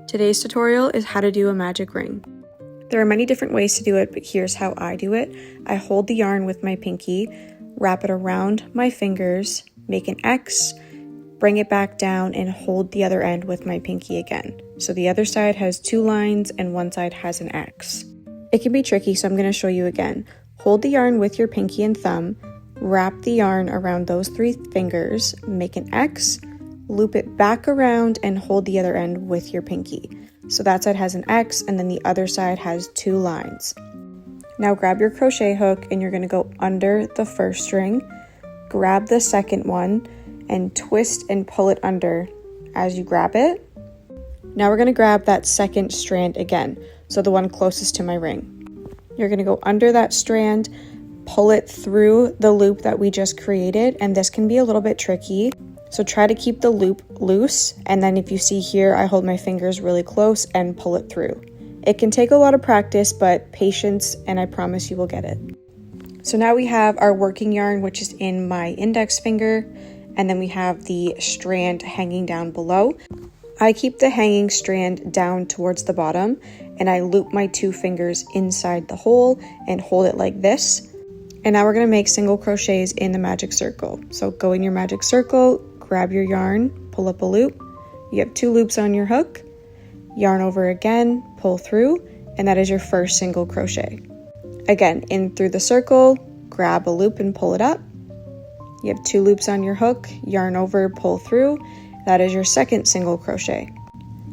Today's tutorial is how to do a magic ring. There are many different ways to do it, but here's how I do it. I hold the yarn with my pinky, wrap it around my fingers, make an X, bring it back down, and hold the other end with my pinky again. So the other side has 2 lines and one side has an X. It can be tricky, so I'm going to show you again. Hold the yarn with your pinky and thumb, wrap the yarn around those 3 fingers, make an X, loop it back around, and hold the other end with your pinky. So that side has an X, and then the other side has 2 lines. Now grab your crochet hook, and you're going to go under the first string, grab the second one, and twist and pull it under as you grab it. Now we're going to grab that second strand again, so the one closest to my ring. You're going to go under that strand, pull it through the loop that we just created, and this can be a little bit tricky. So try to keep the loop loose, and then if you see here, I hold my fingers really close and pull it through. It can take a lot of practice, but patience, and I promise you will get it. So now we have our working yarn, which is in my index finger, and then we have the strand hanging down below. I keep the hanging strand down towards the bottom, and I loop my 2 fingers inside the hole and hold it like this. And now we're going to make single crochets in the magic circle. So go in your magic circle, grab your yarn, pull up a loop. You have 2 loops on your hook, yarn over again, pull through, and that is your first single crochet. Again, in through the circle, grab a loop and pull it up. You have 2 loops on your hook, yarn over, pull through. That is your second single crochet.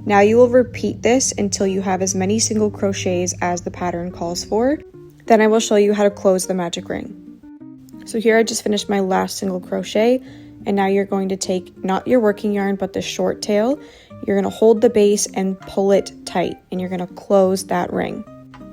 Now you will repeat this until you have as many single crochets as the pattern calls for. Then I will show you how to close the magic ring. So here I just finished my last single crochet, and now you're going to take not your working yarn but the short tail. You're going to hold the base and pull it tight, and you're going to close that ring.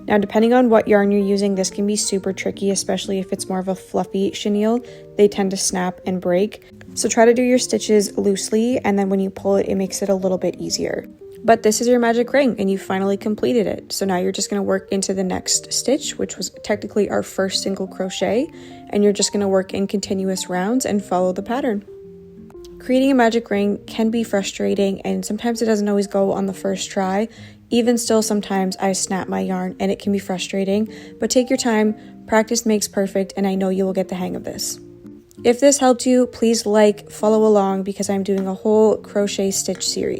Now depending on what yarn you're using, this can be super tricky, especially if it's more of a fluffy chenille. They tend to snap and break. So try to do your stitches loosely, and then when you pull it, it makes it a little bit easier. But this is your magic ring, and you finally completed it. So now you're just going to work into the next stitch, which was technically our first single crochet, and you're just going to work in continuous rounds and follow the pattern. Creating a magic ring can be frustrating, and sometimes it doesn't always go on the first try. Even still, sometimes I snap my yarn and it can be frustrating, but take your time, practice makes perfect, and I know you will get the hang of this. If this helped you, please follow along because I'm doing a whole crochet stitch series.